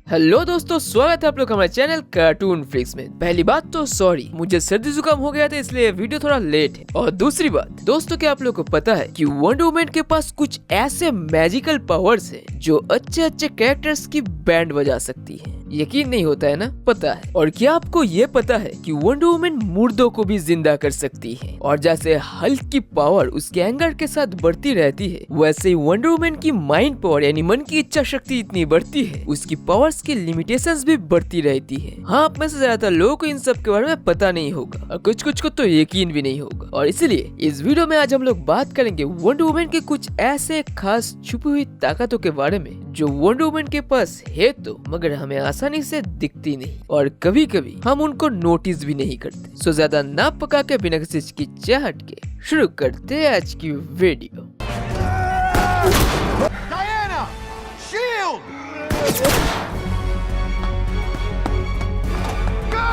Hello दोस्तों, स्वागत है आप लोग हमारे चैनल कार्टून फ्लिक्स में। पहली बात तो सॉरी, मुझे सर्दी जुकाम हो गया था इसलिए वीडियो थोड़ा लेट है। और दूसरी बात दोस्तों, क्या आप लोग को पता है कि वंडर वुमन के पास कुछ ऐसे मैजिकल पावर्स हैं जो अच्छे अच्छे कैरेक्टर्स की बैंड बजा सकती है। यकीन नहीं होता है ना? पता है। और क्या आपको ये पता है कि वंडर वुमन मुर्दों को भी जिंदा कर सकती है? और जैसे हल्क की पावर उसके एंगर के साथ बढ़ती रहती है, वैसे ही वंडर वुमन की माइंड पावर यानी मन की इच्छा शक्ति इतनी बढ़ती है, उसकी पावर्स की लिमिटेशंस भी बढ़ती रहती है। हाँ, आप में से ज्यादातर लोगों को इन सब के बारे में पता नहीं होगा और कुछ कुछ को तो यकीन भी नहीं होगा। और इसलिए इस वीडियो में आज हम लोग बात करेंगे वंडर वुमन के कुछ ऐसे खास छुपी हुई ताकतों के बारे में जो वंडर वुमन के पास है तो मगर हमें आसानी से दिखती नहीं और कभी कभी हम उनको नोटिस भी नहीं करते। सो ज्यादा ना पका के बिना किसी हिचकिचाहट के शुरू करते हैं आज की video. Diana! Shield! Go!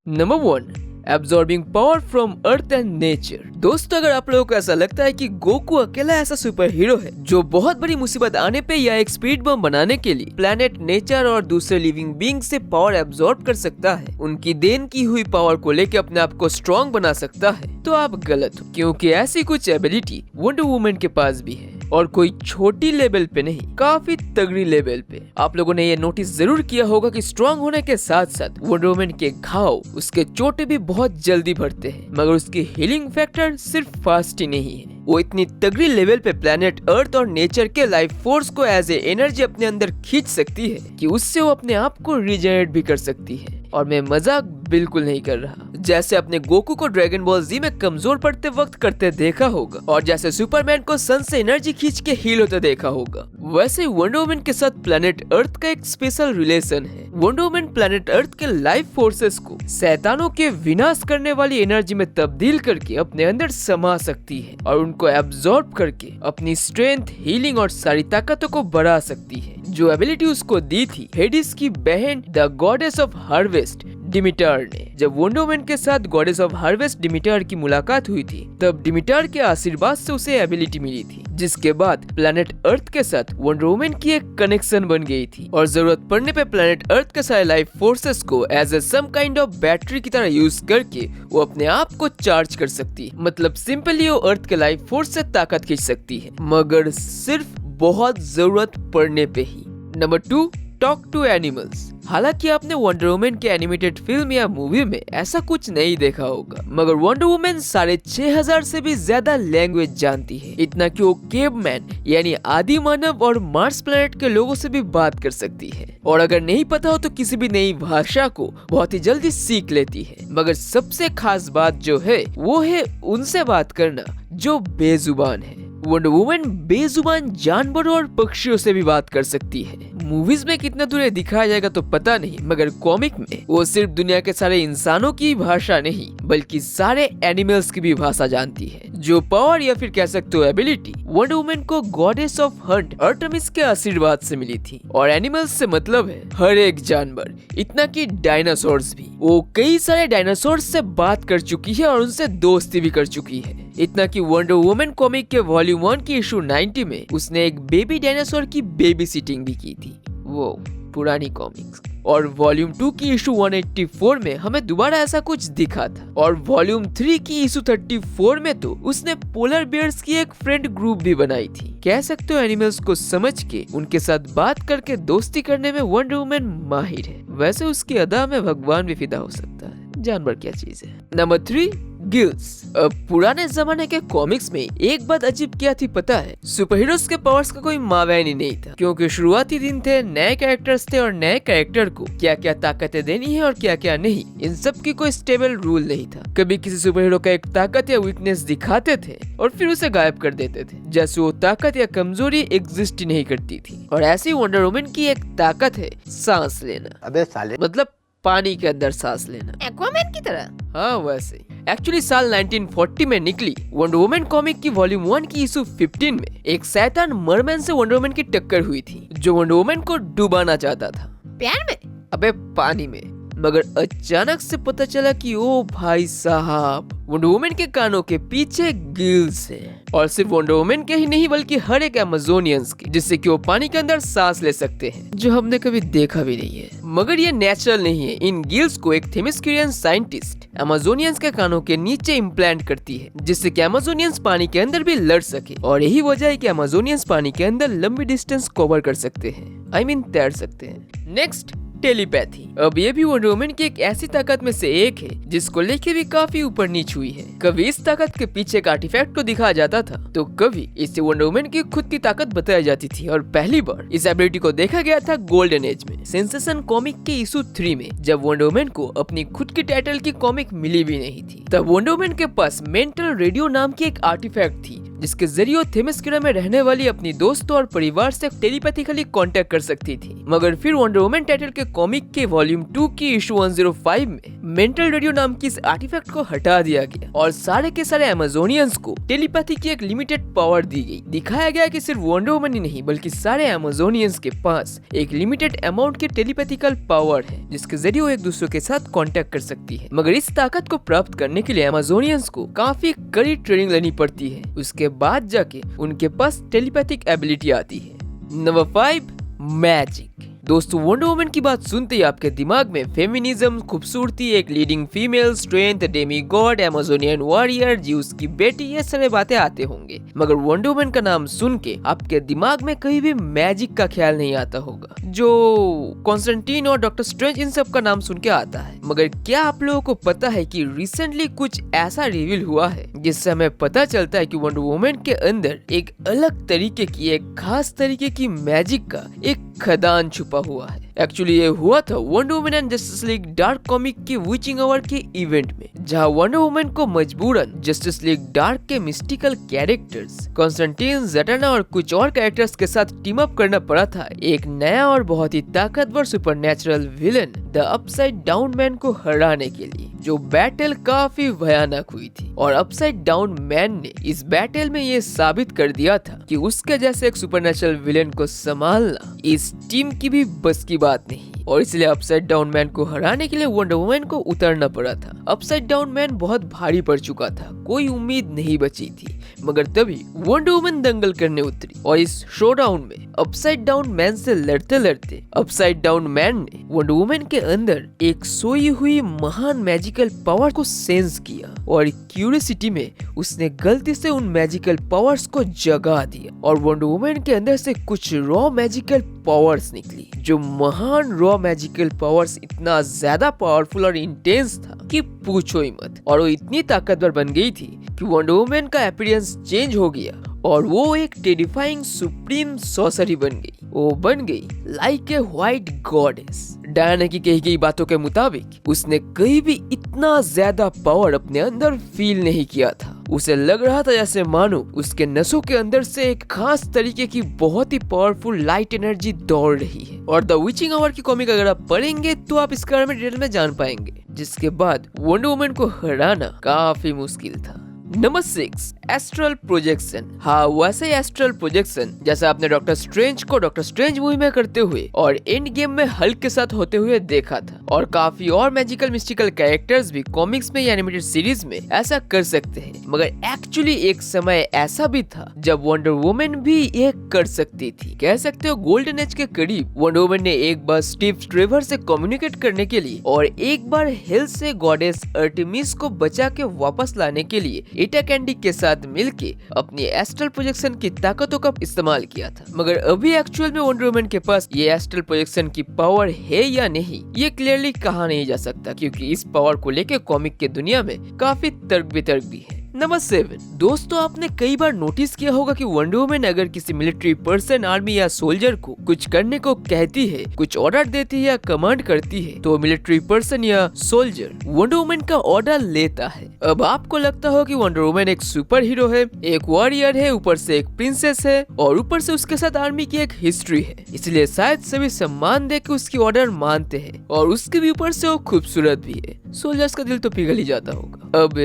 Number 1, absorbing power from earth and nature. दोस्तों, अगर आप लोगों को ऐसा लगता है कि गोकू अकेला ऐसा सुपर हीरो है जो बहुत बड़ी मुसीबत आने पे या एक स्पीड बम बनाने के लिए प्लेनेट, नेचर और दूसरे लिविंग बीइंग से पावर एब्जॉर्ब कर सकता है, उनकी देन की हुई पावर को लेके अपने आप को स्ट्रॉन्ग बना सकता है, तो आप गलत हो। क्योंकि ऐसी कुछ एबिलिटी वंडर वुमन के पास भी है और कोई छोटी लेवल पे नहीं, काफी तगड़ी लेवल पे। आप लोगों ने ये नोटिस जरूर किया होगा कि स्ट्रॉन्ग होने के साथ साथ वंडर वुमन के घाव, उसके चोटें भी बहुत जल्दी भरते हैं, मगर उसकी हीलिंग फैक्टर सिर्फ फास्ट ही नहीं है, वो इतनी तगड़ी लेवल पे प्लेनेट अर्थ और नेचर के लाइफ फोर्स को एज ए एनर्जी अपने अंदर खींच सकती है कि उससे वो अपने आप को रिजेनरेट भी कर सकती है। और मैं मजाक बिल्कुल नहीं कर रहा। जैसे अपने गोकू को ड्रैगन बॉल जी में कमजोर पड़ते वक्त करते देखा होगा और जैसे सुपरमैन को सन से एनर्जी खींच के हील होते देखा होगा, वैसे वंडर वुमन के साथ प्लेनेट अर्थ का एक स्पेशल रिलेशन है। वंडर वुमन प्लेनेट अर्थ के लाइफ फोर्सेस को शैतानों के विनाश करने वाली एनर्जी में तब्दील करके अपने अंदर समा सकती है और उनको एब्जॉर्ब करके अपनी स्ट्रेंथ, हीलिंग और सारी ताकतों को बढ़ा सकती है। जो एबिलिटी उसको दी थी हेडिस की बहन द गॉडेस ऑफ हार्वेस्ट डिमिटर ने। जब वंडर वुमन के साथ गॉडेस ऑफ हार्वेस्ट डिमिटर की मुलाकात हुई थी, तब डिमिटर के आशीर्वाद से उसे एबिलिटी मिली थी, जिसके बाद प्लेनेट अर्थ के साथ वंडर वुमन की एक कनेक्शन बन गई थी और जरूरत पड़ने पे प्लेनेट अर्थ के सारे लाइफ फोर्सेस को as a some kind of battery की तरह यूज करके वो अपने आप को चार्ज कर सकती है। मतलब सिंपली वो अर्थ के लाइफ फोर्स से ताकत खींच सकती है, मगर सिर्फ बहुत जरूरत पड़ने पे ही। Number 2, talk to animals. हालांकि आपने वंडर वुमन के एनिमेटेड फिल्म या मूवी में ऐसा कुछ नहीं देखा होगा, मगर वंडर वुमन 6500 से भी ज्यादा लैंग्वेज जानती है। इतना कि वो केवमैन यानी आदि मानव और मार्स प्लेनेट के लोगों से भी बात कर सकती है। और अगर नहीं पता हो तो किसी भी नई भाषा को बहुत ही जल्दी सीख लेती है। मगर सबसे खास बात जो है वो है उनसे बात करना जो बेजुबान है। वंडर वुमन बेजुबान जानवरों और पक्षियों से भी बात कर सकती है। मूवीज में कितना दूर दिखाया जाएगा तो पता नहीं, मगर कॉमिक में वो सिर्फ दुनिया के सारे इंसानों की भाषा नहीं बल्कि सारे एनिमल्स की भी भाषा जानती है। जो पावर या फिर कह सकते हो एबिलिटी वंडर वुमन को गॉडेस ऑफ हंट आर्टेमिस के आशीर्वाद से मिली थी। और एनिमल्स से मतलब है हर एक जानवर, इतना कि डायनासोर्स भी। वो कई सारे डायनासोर्स से बात कर चुकी है और उनसे दोस्ती भी कर चुकी है। इतना कि वंडर वुमन कॉमिक के वॉल्यूम 1 की इशू 90 में उसने एक बेबी डायनासोर की बेबी सिटिंग भी की थी, वो पुरानी कॉमिक्स। और वॉल्यूम 2 की इशू 184 में हमें दोबारा ऐसा कुछ दिखा था। और वॉल्यूम 3 की इशू 34 में तो उसने पोलर बियर्स की एक फ्रेंड ग्रुप भी बनाई थी। कह सकते हो एनिमल्स को समझ के उनके साथ बात करके दोस्ती करने में वंडर वुमन माहिर है। वैसे उसकी अदा में भगवान भी फिदा हो सकता है, जानवर क्या चीज है। Number 3, gills. पुराने जमाने के कॉमिक्स में एक बात अजीब क्या थी पता है? सुपर हीरोज के पावर्स का कोई मावैन ही नहीं था, क्योंकि शुरुआती दिन थे, नए कैरेक्टर्स थे और नए कैरेक्टर को क्या क्या ताकतें देनी है और क्या क्या नहीं, इन सब की कोई स्टेबल रूल नहीं था। कभी किसी सुपर हीरो का एक ताकत या वीकनेस दिखाते थे और फिर उसे गायब कर देते थे, जैसे वो ताकत या कमजोरी एग्जिस्ट ही नहीं करती थी। और ऐसी वंडर वुमन की एक ताकत है सांस लेना। अबे साले, मतलब पानी के अंदर सांस लेना, एक्वामैन की तरह। हाँ वैसे। एक्चुअली साल 1940 में निकली वंडर वुमन कॉमिक की वॉल्यूम 1 की इशू 15 में एक शैतान मरमैन से वंडर वुमन की टक्कर हुई थी, जो वंडर वुमन को डुबाना चाहता था। प्यार में? अबे पानी में। मगर अचानक से पता चला कि ओ भाई साहब, वंडर वुमन के कानों के पीछे गिल्स है, और सिर्फ वंडर वुमन के ही नहीं बल्कि हर एक अमेज़ोनियंस के, जिससे कि वो पानी के अंदर सांस ले सकते हैं, जो हमने कभी देखा भी नहीं है। मगर ये नेचुरल नहीं है। इन गिल्स को एक थेमिस्क्रियन साइंटिस्ट अमेज़ोनियंस के कानों के नीचे इम्प्लांट करती है, जिससे कि अमेज़ोनियंस पानी के अंदर भी लड़ सके, और यही वजह है कि अमेज़ोनियंस पानी के अंदर लंबी डिस्टेंस कवर कर सकते हैं, तैर सकते हैं। Next, telepathy. अब ये भी वंडर वुमन की एक ऐसी ताकत में से एक है जिसको लेके भी काफी ऊपर नीच हुई है। कभी इस ताकत के पीछे एक आर्टिफैक्ट को दिखाया जाता था, तो कभी इसे वंडर वुमन की खुद की ताकत बताई जाती थी, और पहली बार इस एबिलिटी को देखा गया था गोल्डन एज में, सेंसेशन कॉमिक के इशू 3 में, जब वंडर वुमन को अपनी खुद की टाइटल की कॉमिक मिली भी नहीं थी। तब वंडर वुमन के पास मेंटल रेडियो नाम की एक आर्टिफैक्ट थी, जिसके जरिए वो थेमिस्क्रिया में रहने वाली अपनी दोस्तों और परिवार से टेलीपैथिकली कांटेक्ट कर सकती थी। मगर फिर वंडर वुमन टाइटल के कॉमिक के वॉल्यूम 2 की इशू 105 में मेंटल रेडियो नाम की इस आर्टिफैक्ट को हटा दिया गया, और सारे के सारे अमेज़ोनियंस को टेलीपैथी की एक लिमिटेड पावर दी गई। दिखाया गया कि सिर्फ वंडर वुमन ही नहीं बल्कि सारे अमेज़ोनियंस के पास एक लिमिटेड अमाउंट की टेलीपैथिकल पावर है, जिसके जरिए वो एक दूसरे के साथ कांटेक्ट कर सकती है। मगर इस ताकत को प्राप्त करने के लिए अमेज़ोनियंस को काफी कड़ी ट्रेनिंग लेनी पड़ती है, उसके बाद जाके उनके पास टेलीपैथिक एबिलिटी आती है। Number 5, magic. दोस्तों, वंडर वुमन की बात सुनते ही आपके दिमाग में फेमिनिज्म, खूबसूरती, एक leading female, strength, Demi God, Amazonian warrior, juice की बेटी, ये सारे बातें आते होंगे। मगर वंडर वुमन का नाम सुन के आपके दिमाग में कहीं भी मैजिक का ख्याल नहीं आता होगा, जो कॉन्स्टेंटाइन और डॉक्टर स्ट्रेंज इन सब का नाम सुन के आता है। मगर क्या आप लोगों को पता है कि रिसेंटली कुछ ऐसा रिवील हुआ है जिससे हमें पता चलता है कि वंडर वुमन के अंदर एक अलग तरीके की, एक खास तरीके की मैजिक का एक खदान छुपा हुआ है। एक्चुअली ये हुआ था wonder woman and justice league dark comic के विचिंग आवर के इवेंट में, जहां वंडर वुमन को मजबूरन जस्टिस लीग डार्क के मिस्टिकल कैरेक्टर्स कॉन्स्टेंटाइन, ज़ाटाना और कुछ और कैरेक्टर्स के साथ टीम अप करना पड़ा था एक नया और बहुत ही ताकतवर supernatural villain the upside down man को हराने के लिए, जो बैटल काफी भयानक हुई थी। और अपसाइड डाउन मैन ने इस बैटल में ये साबित कर दिया था कि उसके जैसे एक सुपरनैचुरल विलन को संभालना इस टीम की भी बस की बात नहीं, और इसलिए अपसाइड डाउन मैन को हराने के लिए वंडर वुमन को उतरना पड़ा था। अपसाइड डाउन मैन बहुत भारी पड़ चुका था, कोई उम्मीद नहीं बची थी, मगर तभी वंडर वुमन दंगल करने उतरी, और इस शोडाउन में अपसाइड डाउन मैन से लड़ते लड़ते अपसाइड डाउन मैन ने वंडर वुमन के अंदर एक सोई हुई महान मैजिकल पावर को सेंस किया, और क्यूरियोसिटी में उसने गलती से उन मैजिकल पावर्स को जगा दिया, और वंडर वुमन के अंदर से कुछ रॉ मैजिकल पावर्स निकली। जो महान रॉ मैजिकल पावर्स इतना ज्यादा पावरफुल और इंटेंस था कि पूछो ही मत, और वो इतनी ताकतवर बन गई थी कि वंडर वुमन का अपीयरेंस चेंज हो गया, और वो एक टेरिफाइंग सुप्रीम सॉर्सरी बन गई। वो बन गई like a white goddess. Diana की कही गई बातों के मुताबिक उसने कहीं भी इतना ज्यादा पावर अपने अंदर फील नहीं किया था। उसे लग रहा था जैसे मानो उसके नसों के अंदर से एक खास तरीके की बहुत ही पावरफुल लाइट एनर्जी दौड़ रही है। और द विचिंग आवर की कॉमिक अगर आप पढ़ेंगे तो आप इसके बारे में डिटेल में जान पाएंगे, जिसके बाद वंडर वुमन को हराना काफी मुश्किल था। Number 6, astral projection. हाँ, वैसे एस्ट्रल प्रोजेक्शन जैसे आपने डॉक्टर स्ट्रेंज को डॉक्टर स्ट्रेंज मूवी में करते हुए और एंड गेम में हल्क के साथ होते हुए देखा था, और काफी और मैजिकल मिस्टिकल कैरेक्टर्स भी कॉमिक्स में या एनिमेटेड सीरीज में ऐसा कर सकते हैं। मगर एक्चुअली एक समय ऐसा भी था जब वंडर वुमन भी ये कर सकती थी। कह सकते हो गोल्डन एज के करीब वंडर वुमन ने एक बार स्टीव ट्रेवर से कम्युनिकेट करने के लिए और एक बार हेल से गॉडेस आर्टेमिस को बचा के वापस लाने के लिए एटा कैंडी के साथ मिलके अपनी एस्ट्रल प्रोजेक्शन की ताकतों का इस्तेमाल किया था। मगर अभी एक्चुअल में वंडर वुमन के पास ये एस्ट्रल प्रोजेक्शन की पावर है या नहीं, ये क्लियरली कहा नहीं जा सकता, क्योंकि इस पावर को लेके कॉमिक के दुनिया में काफी तर्क वितर्क भी है। नंबर 7, दोस्तों आपने कई बार नोटिस किया होगा कि वंडर वुमन अगर किसी मिलिट्री पर्सन, आर्मी या सोल्जर को कुछ करने को कहती है, कुछ ऑर्डर देती है या कमांड करती है, तो मिलिट्री पर्सन या सोल्जर वंडर वुमन का ऑर्डर लेता है। अब आपको लगता हो कि वंडर वुमन एक सुपर हीरो है, एक वॉरियर है, ऊपर से एक प्रिंसेस है, और ऊपर से उसके साथ आर्मी की एक हिस्ट्री है, इसलिए शायद सभी सम्मान दे के उसकी ऑर्डर मानते हैं, और उसके भी ऊपर से वो खूबसूरत भी है। सोल्जर्स का दिल तो पिघल ही जाता होगा। अब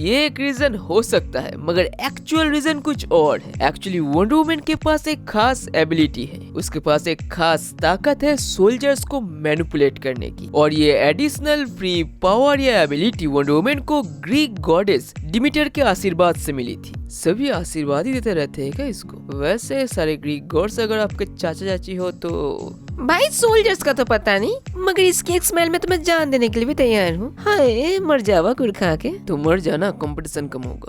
ये एक रीजन हो सकता है, मगर एक्चुअल रीजन कुछ और है। एक्चुअली वंडर वुमन के पास एक खास एबिलिटी है, उसके पास एक खास ताकत है सोल्जर्स को मैनिपुलेट करने की, और ये एडिशनल फ्री पावर या एबिलिटी वंडर वुमन को ग्रीक गॉडेस डिमीटर के आशीर्वाद से मिली थी। सभी आशीर्वाद ही देते रहते हैं क्या इसको? वैसे सारे ग्रीक गॉड्स अगर आपके चाचा चाची हो तो भाई सोल्जर्स का तो पता नहीं, मगर इसकी एक स्मेल में तो मैं जान देने के लिए भी तैयार हूँ। हाय मर जावा गुड़ खा के। तो मर जाना, कंपटीशन कम होगा।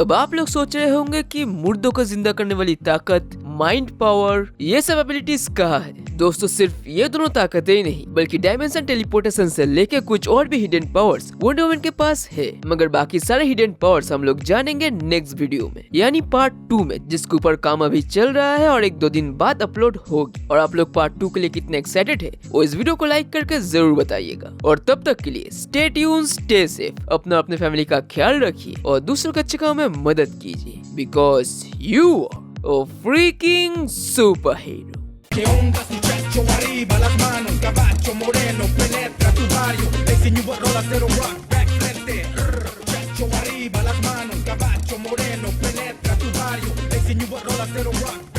अब आप लोग सोच रहे होंगे कि मुर्दों को जिंदा करने वाली ताकत, माइंड पावर, ये सब एबिलिटीज कहाँ है? दोस्तों सिर्फ ये दोनों ताकतें ही नहीं, बल्कि डायमेंशन टेलीपोर्टेशन से लेके कुछ और भी हिडन पावर्स वंडर वुमन के पास है। मगर बाकी सारे हिडन पावर्स हम लोग जानेंगे नेक्स्ट वीडियो में, यानी पार्ट 2 में, जिसके ऊपर काम अभी चल रहा है और 1-2 दिन बाद अपलोड होगी। और आप लोग पार्ट 2 के लिए कितने एक्साइटेड है वो इस वीडियो को लाइक करके जरूर बताइएगा। और तब तक के लिए स्टे ट्यून्ड, स्टे सेफ, अपने फैमिली का ख्याल रखिए और दूसरों के अच्छे काम में मदद कीजिए, because you are freaking superhero. Que onda su chacho arriba, las manos, caballo moreno, penetra tu barrio, enseñó a rolacero rock, back frente, chacho arriba, las manos, caballo moreno, penetra tu barrio, enseñó a rolacero rock.